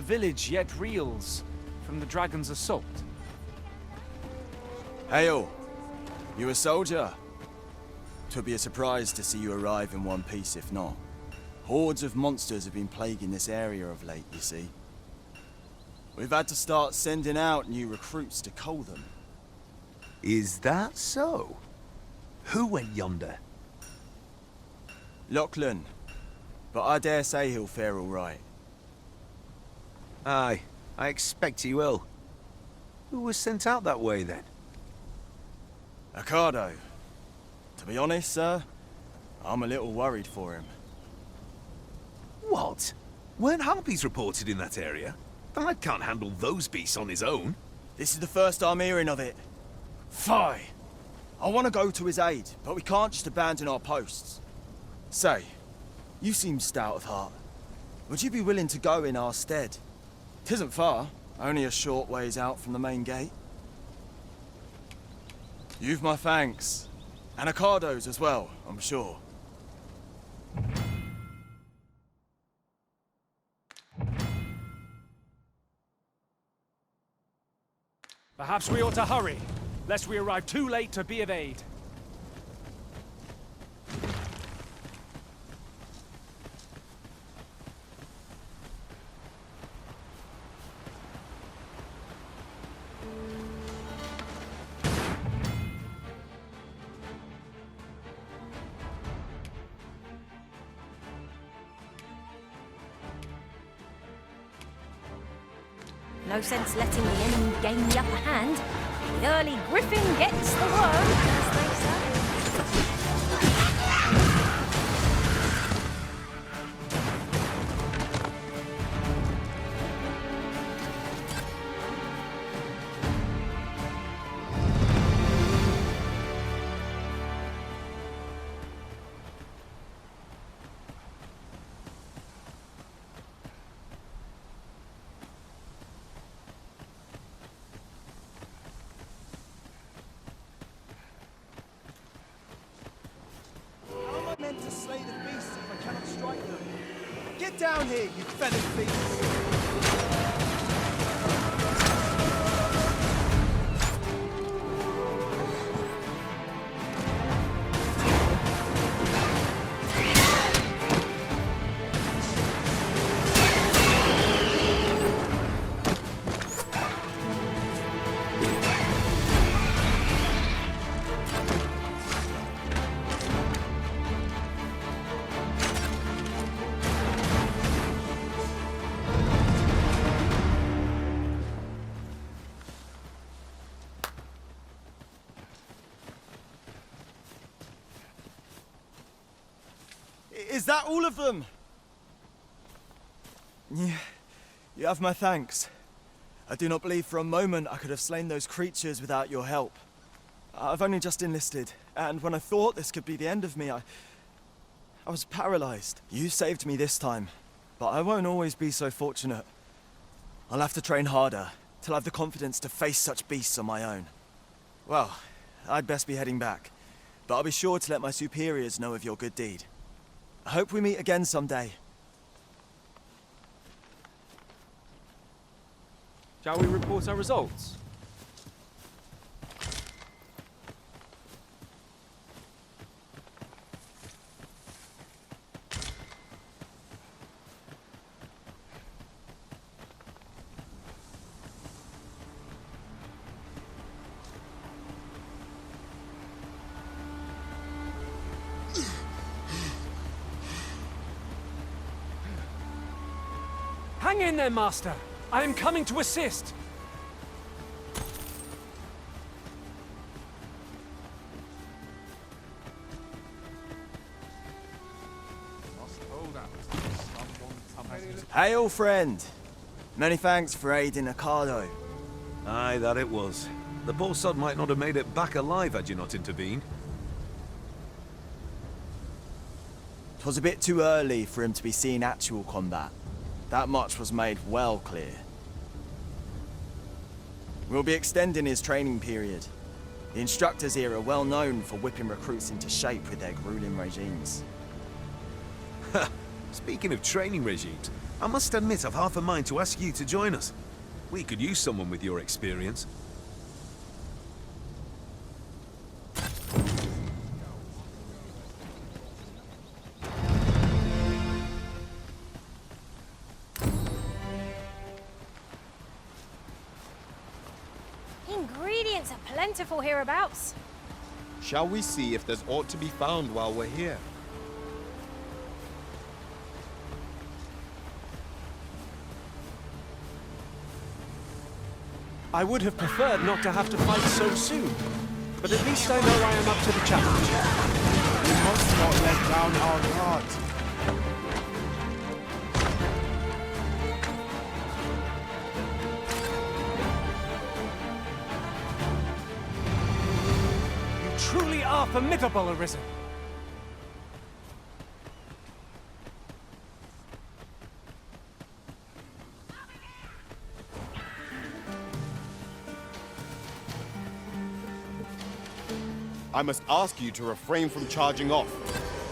village yet reels from the dragon's assault. Hail! You a soldier? 'Twould be a surprise to see you arrive in one piece if not. Hordes of monsters have been plaguing this area of late, you see. We've had to start sending out new recruits to cull them. Is that so? Who went yonder? Lachlan. But I dare say he'll fare all right. Aye, I expect he will. Who was sent out that way, then? Ocado. To be honest, sir, I'm a little worried for him. What? Weren't harpies reported in that area? The lad can't handle those beasts on his own. This is the first I'm hearing of it. Fie! I want to go to his aid, but we can't just abandon our posts. Say, you seem stout of heart. Would you be willing to go in our stead? 'Tisn't far, only a short ways out from the main gate. You've my thanks. And Ocado's as well, I'm sure. Perhaps we ought to hurry, lest we arrive too late to be of aid. No sense letting the enemy gain the upper hand. The early griffin gets the worm, as they say. Meant to slay the beasts if I cannot strike them. Get down here, you feathered beasts! Is that all of them? Yeah, you have my thanks. I do not believe for a moment I could have slain those creatures without your help. I've only just enlisted, and when I thought this could be the end of me, I was paralyzed. You saved me this time, but I won't always be so fortunate. I'll have to train harder, till I have the confidence to face such beasts on my own. Well, I'd best be heading back, but I'll be sure to let my superiors know of your good deed. I hope we meet again someday. Shall we report our results? Hang in there, Master! I am coming to assist! Hail, friend! Many thanks for aiding Ocado. Aye, that it was. The poor sod might not have made it back alive had you not intervened. 'Twas a bit too early for him to be seeing actual combat. That much was made well clear. We'll be extending his training period. The instructors here are well known for whipping recruits into shape with their grueling regimes. Speaking of training regimes, I must admit I've half a mind to ask you to join us. We could use someone with your experience. Ingredients are plentiful hereabouts. Shall we see if there's aught to be found while we're here? I would have preferred not to have to fight so soon, but at least I know I am up to the challenge. We must not let down our guard. You truly are formidable, Arisen. I must ask you to refrain from charging off.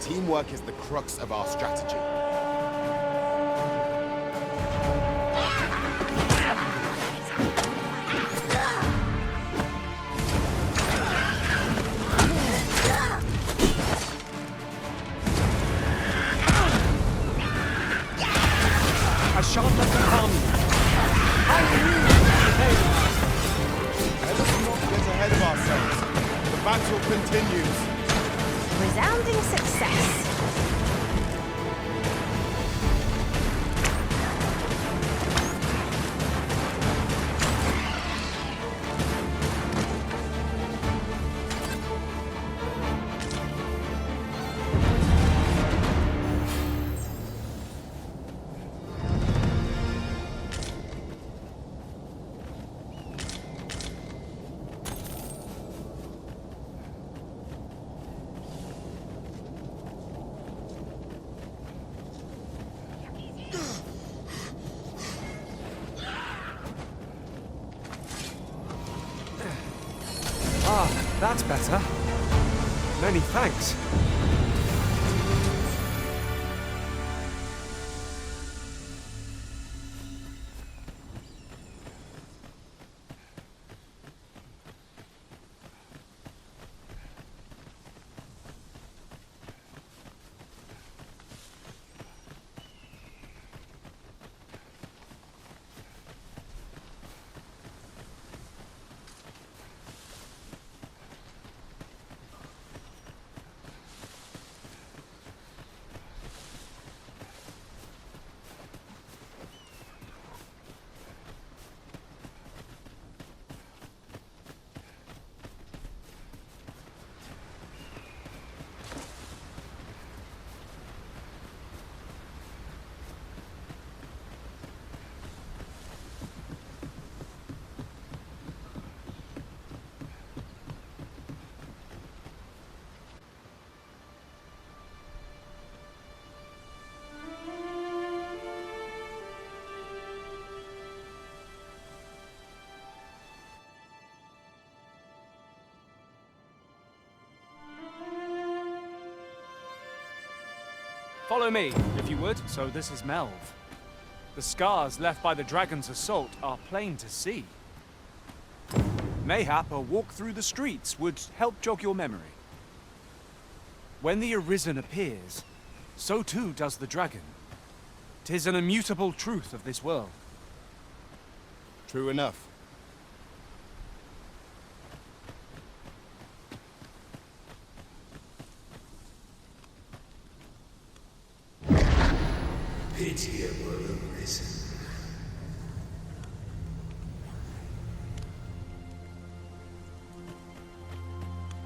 Teamwork is the crux of our strategy. I shan't let them harm you. I Let us not get ahead of ourselves. The battle continues. Resounding success. That's better. Many thanks. Follow me, if you would. So this is Melv. The scars left by the dragon's assault are plain to see. Mayhap a walk through the streets would help jog your memory. When the Arisen appears, so too does the dragon. 'Tis an immutable truth of this world. True enough. Pitiable Arisen.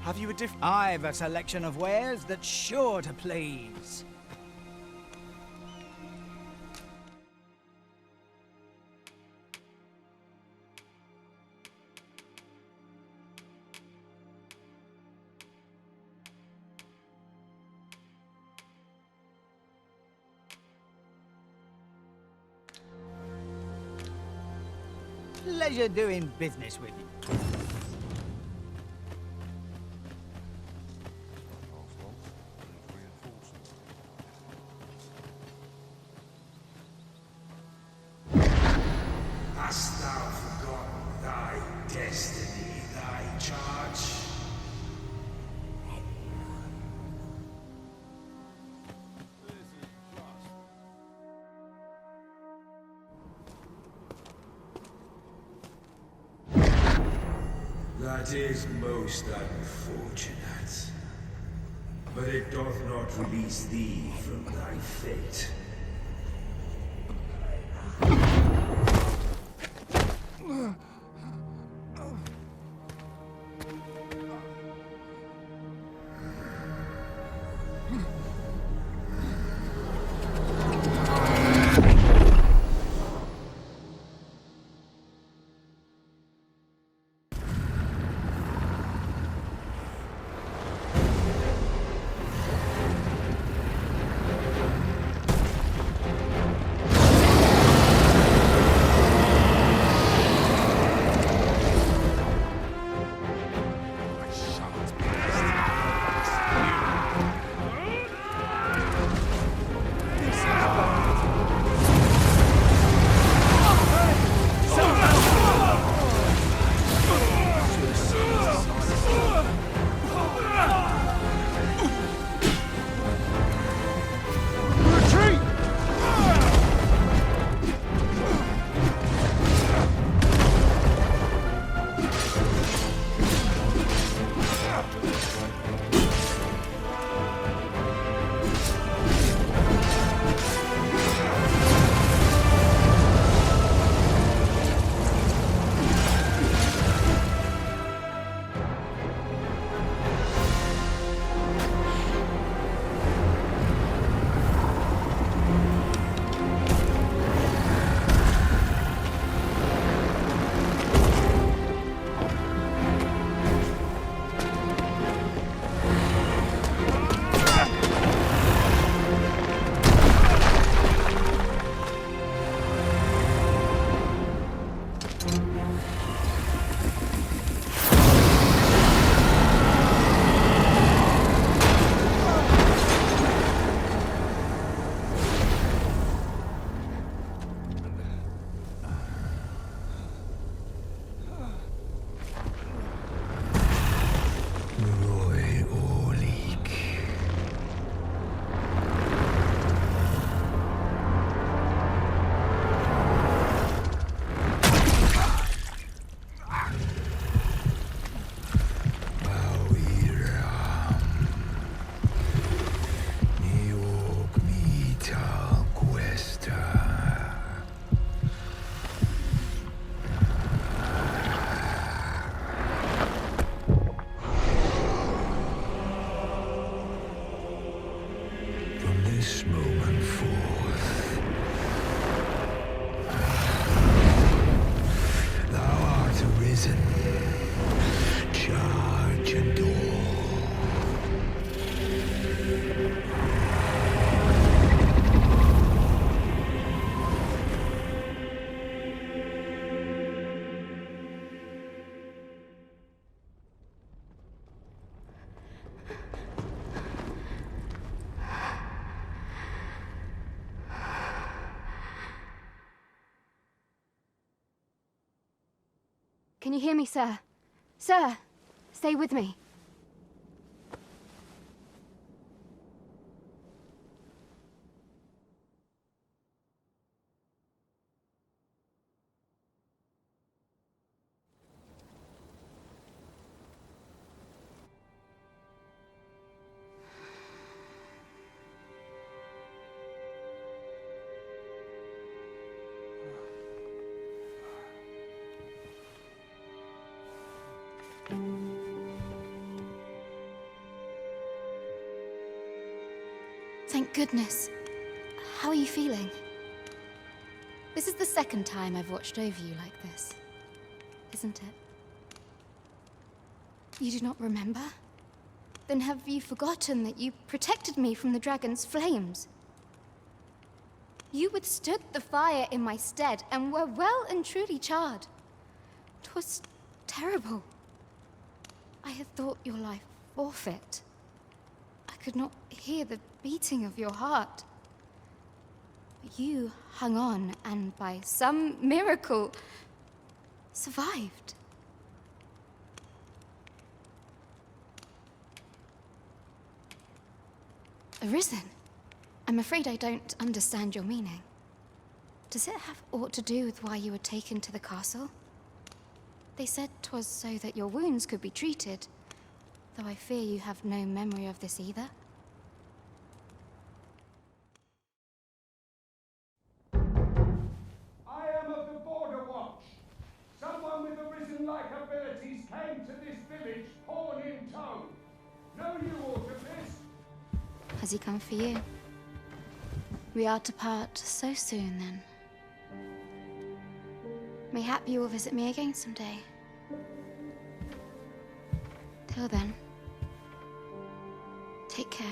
Have you a different... I've a selection of wares that's sure to please. Pleasure doing business with you. Hast thou forgotten thy destiny, thy charge? That is most unfortunate. But it doth not release thee from thy fate. This moment forth, thou art arisen. Charge and all. Can you hear me, sir? Sir, stay with me. Thank goodness. How are you feeling? This is the second time I've watched over you like this, isn't it? You do not remember? Then have you forgotten that you protected me from the dragon's flames? You withstood the fire in my stead and were well and truly charred. 'Twas terrible. I had thought your life forfeit. I could not hear the beating of your heart. But you hung on, and by some miracle, survived. Arisen? I'm afraid I don't understand your meaning. Does it have aught to do with why you were taken to the castle? They said 'twas so that your wounds could be treated, though I fear you have no memory of this either. I am of the Border Watch. Someone with Arisen-like abilities came to this village, horn in tow. Know you aught of this? Has he come for you? We are to part so soon, then. Mayhap you will visit me again someday. Till then, take care.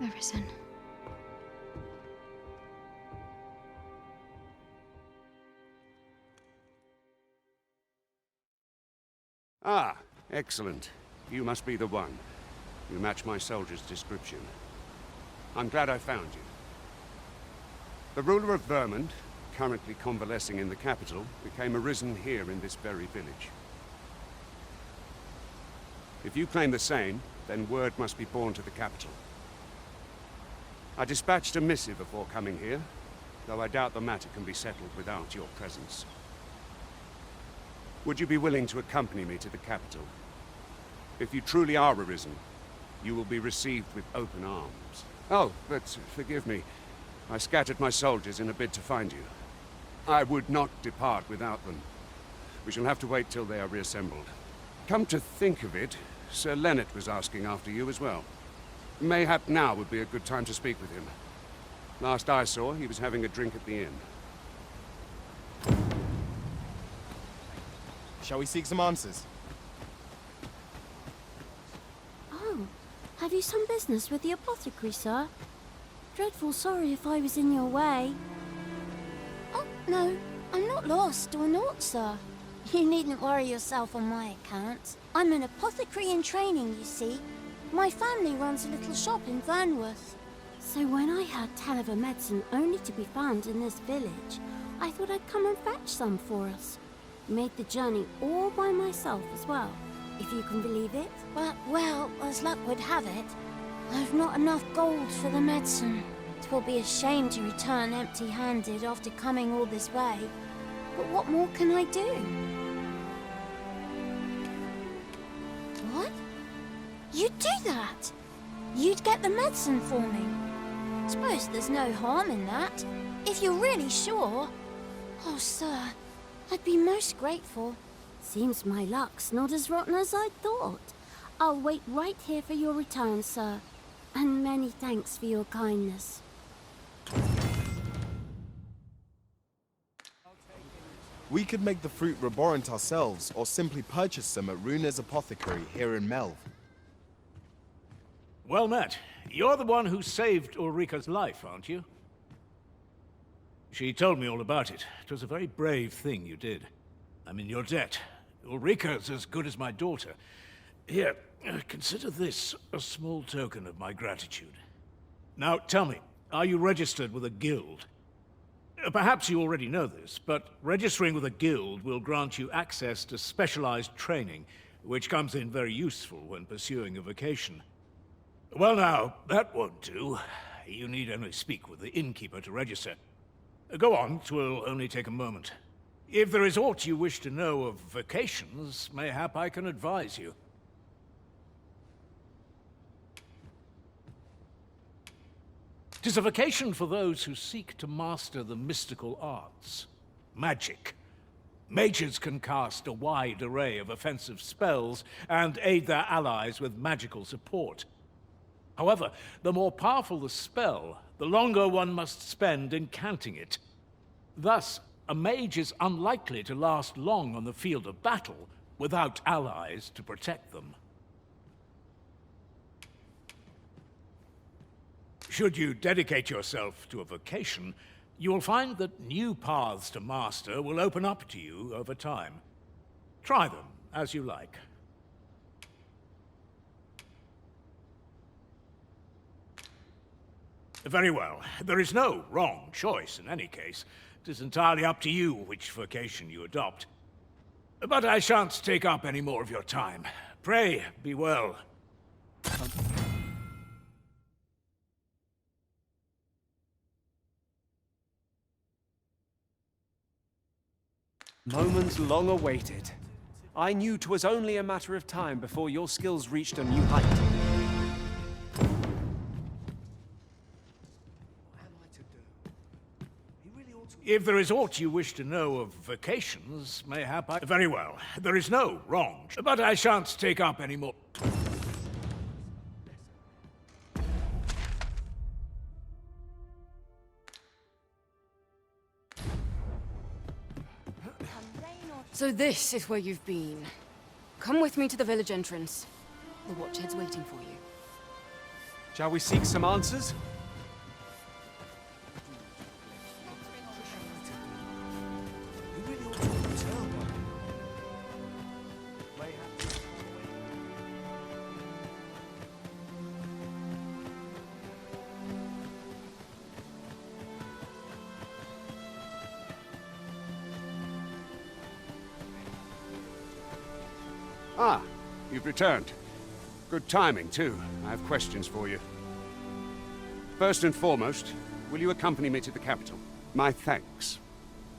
Arisen. Ah, excellent. You must be the one. You match my soldier's description. I'm glad I found you. The ruler of Vermont, currently convalescing in the capital, became arisen here in this very village. If you claim the same, then word must be borne to the capital. I dispatched a missive before coming here, though I doubt the matter can be settled without your presence. Would you be willing to accompany me to the capital? If you truly are arisen, you will be received with open arms. Oh, but forgive me. I scattered my soldiers in a bid to find you. I would not depart without them. We shall have to wait till they are reassembled. Come to think of it, Sir Leonard was asking after you as well. Mayhap now would be a good time to speak with him. Last I saw, he was having a drink at the inn. Shall we seek some answers? Oh, have you some business with the apothecary, sir? Dreadful sorry if I was in your way. Oh, no, I'm not lost or naught, sir. You needn't worry yourself on my account. I'm an apothecary in training, you see. My family runs a little shop in Vernworth. So when I heard tell of a medicine only to be found in this village, I thought I'd come and fetch some for us. Made the journey all by myself as well, if you can believe it. But, well, as luck would have it, I've not enough gold for the medicine. 'Twill be a shame to return empty-handed after coming all this way. But what more can I do? What? You'd do that? You'd get the medicine for me? Suppose there's no harm in that, if you're really sure. Oh, sir, I'd be most grateful. Seems my luck's not as rotten as I thought. I'll wait right here for your return, sir. And many thanks for your kindness. We could make the fruit reborant ourselves, or simply purchase some at Runa's apothecary here in Melv. Well met. You're the one who saved Ulrika's life, aren't you? She told me all about it. It was a very brave thing you did. I'm in your debt. Ulrika's as good as my daughter. Here, consider this a small token of my gratitude. Now, tell me, are you registered with a guild? Perhaps you already know this, but registering with a guild will grant you access to specialized training, which comes in very useful when pursuing a vocation. Well now, that won't do. You need only speak with the innkeeper to register. Go on, 'twill only take a moment. If there is aught you wish to know of vocations, mayhap I can advise you. 'Tis a vocation for those who seek to master the mystical arts. Magic. Mages can cast a wide array of offensive spells and aid their allies with magical support. However, the more powerful the spell, the longer one must spend in counting it. Thus, a mage is unlikely to last long on the field of battle without allies to protect them. Should you dedicate yourself to a vocation, you will find that new paths to master will open up to you over time. Try them as you like. Very well. There is no wrong choice in any case. It is entirely up to you which vocation you adopt. But I shan't take up any more of your time. Pray, be well. Moment long awaited. I knew 'twas only a matter of time before your skills reached a new height. If there is aught you wish to know of vocations, mayhap I... Very well. There is no wrong. But I shan't take up any more... So this is where you've been. Come with me to the village entrance. The Watchhead's waiting for you. Shall we seek some answers? Ah, you've returned. Good timing, too. I have questions for you. First and foremost, will you accompany me to the capital? My thanks.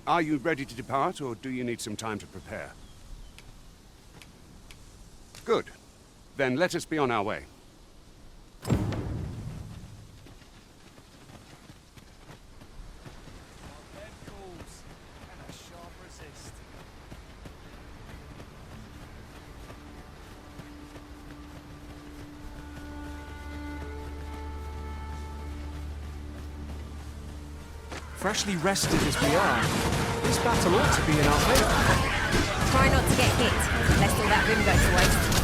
Are you ready to depart, or do you need some time to prepare? Good. Then let us be on our way. Freshly rested as we are, this battle ought to be in our favor. Try not to get hit, lest all that vim goes to waste.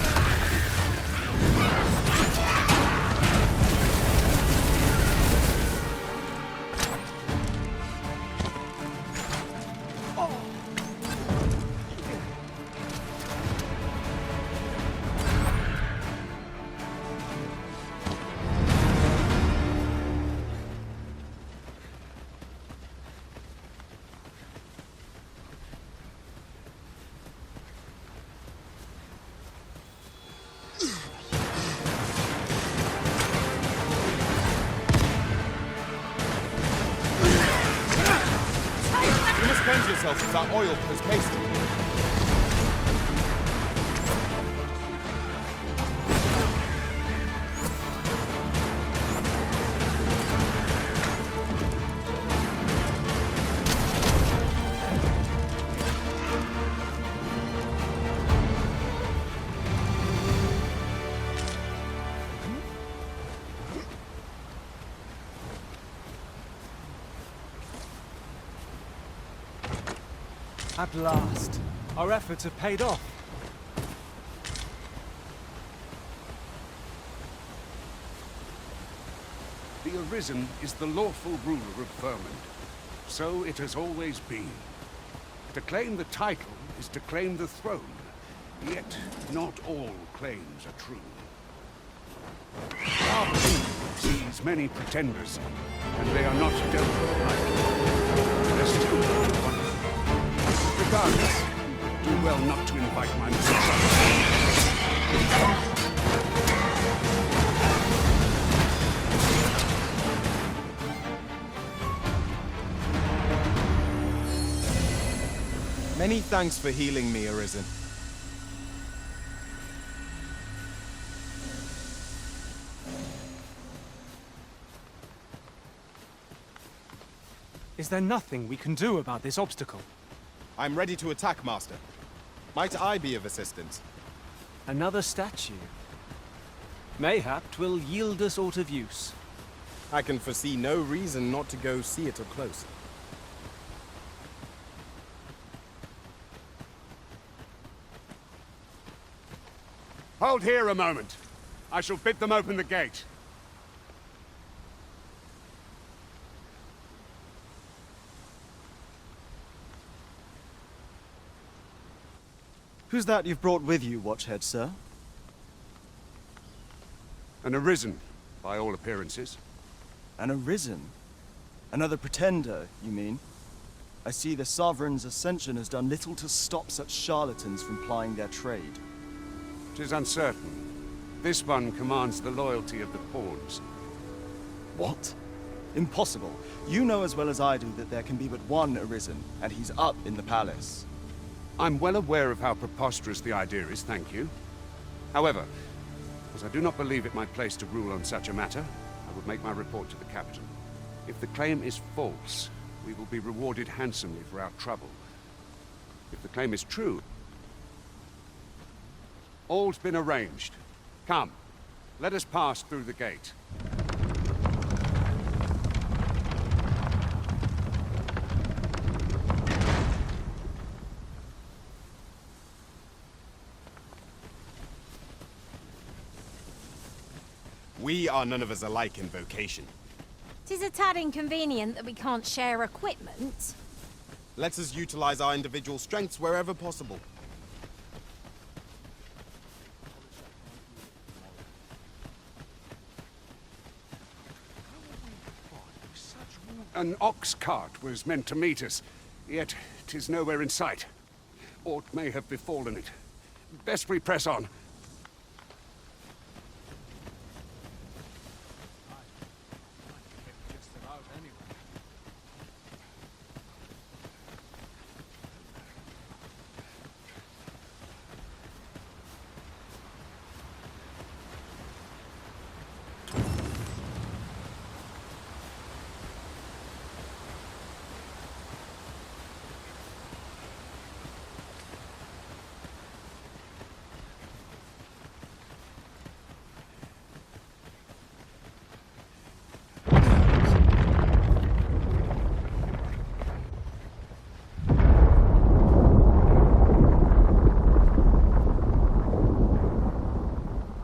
Cleanse yourself with that oil has cased you. At last, our efforts have paid off. The Arisen is the lawful ruler of Vermund. So it has always been. To claim the title is to claim the throne. Yet, not all claims are true. Our king sees many pretenders, and they are not dealt with lightly. There's still one. Regardless, do well not to invite my mistrust. Many thanks for healing me, Arisen. Is there nothing we can do about this obstacle? I'm ready to attack, Master. Might I be of assistance? Another statue. Mayhap 'twill yield us aught of use. I can foresee no reason not to go see it up close. Hold here a moment. I shall bid them open the gate. Who's that you've brought with you, Watchhead, sir? An Arisen, by all appearances. An Arisen? Another pretender, you mean? I see the Sovereign's ascension has done little to stop such charlatans from plying their trade. 'Tis uncertain. This one commands the loyalty of the pawns. What? Impossible. You know as well as I do that there can be but one Arisen, and he's up in the palace. I'm well aware of how preposterous the idea is, thank you. However, as I do not believe it my place to rule on such a matter, I would make my report to the captain. If the claim is false, we will be rewarded handsomely for our trouble. If the claim is true, all's been arranged. Come, let us pass through the gate. We are none of us alike in vocation. 'Tis a tad inconvenient that we can't share equipment. Let us utilize our individual strengths wherever possible. An ox cart was meant to meet us, yet 'tis nowhere in sight. Aught may have befallen it. Best we press on.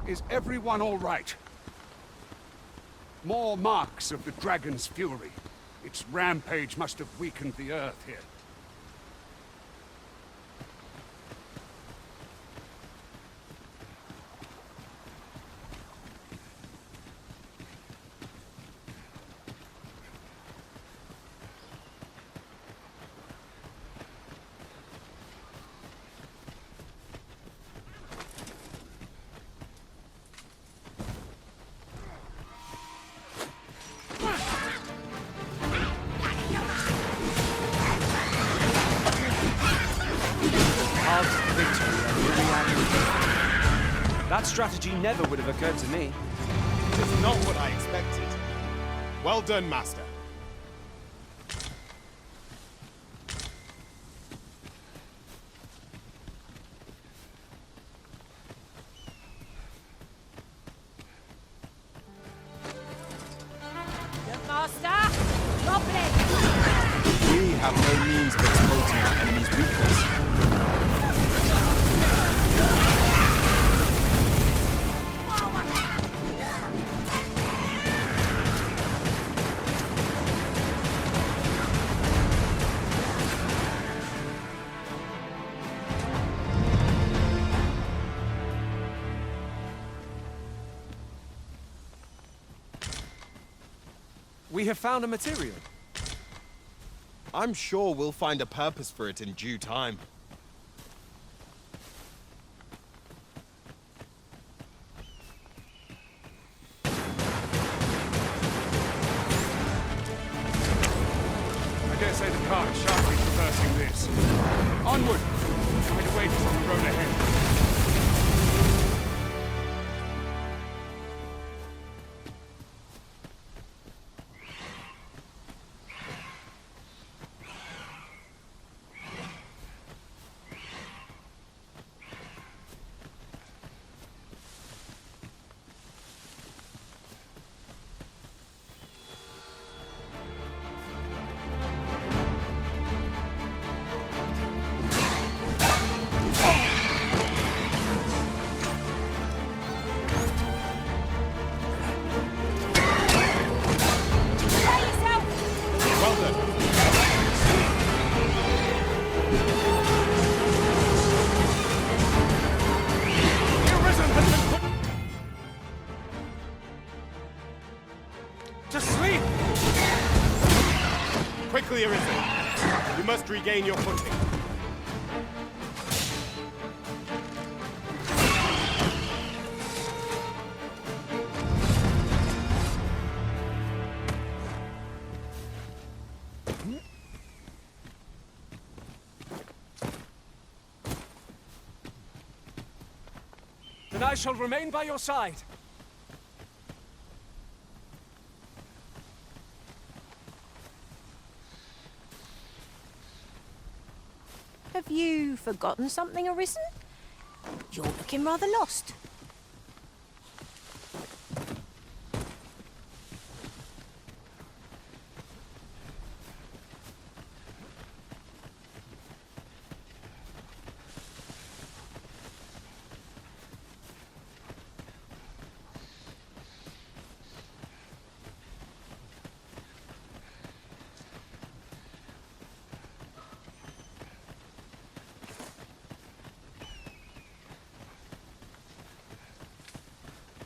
Is everyone all right? More marks of the dragon's fury. Its rampage must have weakened the earth here. That strategy never would have occurred to me. It is not what I expected. Well done, Master. Master! Goblin! We have no means of exploiting our enemy's weakness. We have found a material. I'm sure we'll find a purpose for it in due time. I dare say the cart is sharply traversing this. Onward! Hide away from the road ahead. To sleep! Quickly, Arisen! You must regain your footing. Then I shall remain by your side. Have you forgotten something, Arisen? You're looking rather lost.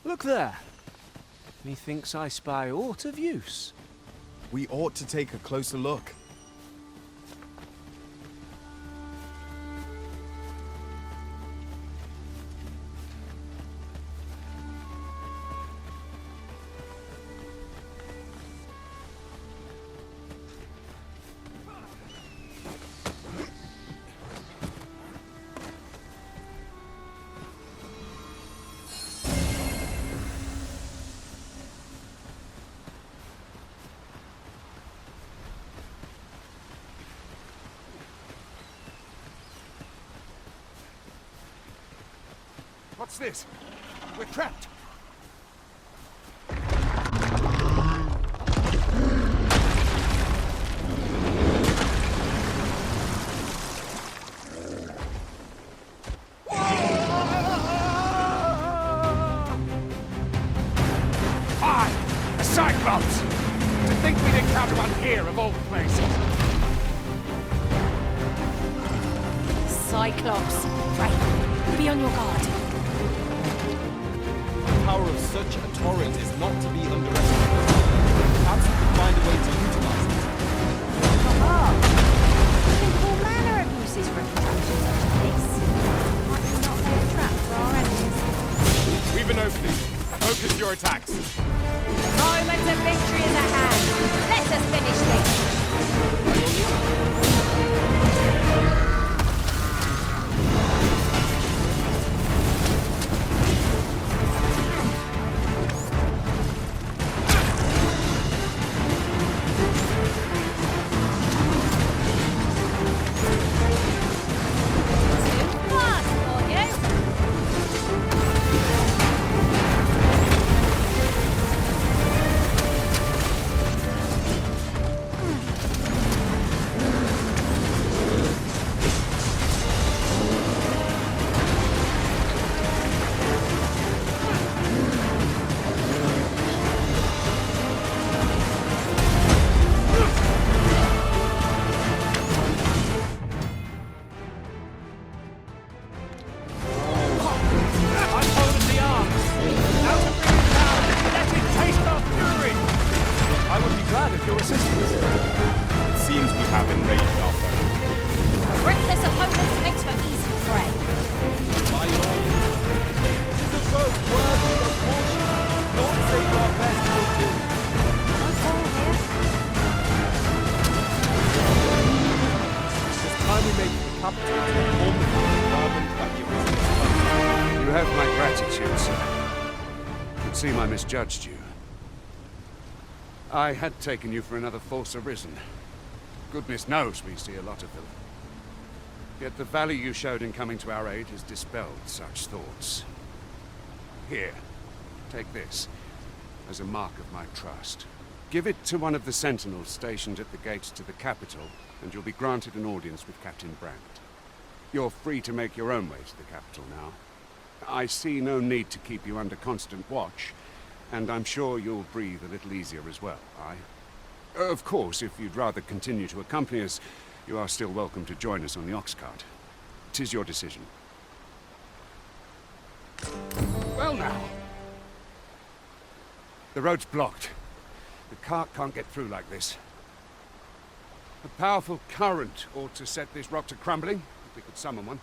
Look there. Methinks I spy aught of use. We ought to take a closer look. What's this? We're trapped. A Cyclops! To think we'd encounter one here of all places. Cyclops. Right. Be on your guard. The power of such a torrent is not to be underestimated. Perhaps we can find a way to utilize it. Think of all manner of uses for a contraption such as this. Might we not lay a trap for our enemies? We've an opening. Focus your attacks. Moment of victory is at hand. Let us finish this. You have my gratitude, sir. It seems I misjudged you. I had taken you for another Force Arisen. Goodness knows we see a lot of them. Yet the value you showed in coming to our aid has dispelled such thoughts. Here, take this, as a mark of my trust. Give it to one of the sentinels stationed at the gates to the capital, and you'll be granted an audience with Captain Brandt. You're free to make your own way to the capital now. I see no need to keep you under constant watch, and I'm sure you'll breathe a little easier as well, aye? Of course, if you'd rather continue to accompany us, you are still welcome to join us on the ox cart. 'Tis your decision. Well now. The road's blocked. The cart can't get through like this. A powerful current ought to set this rock to crumbling, if we could summon one.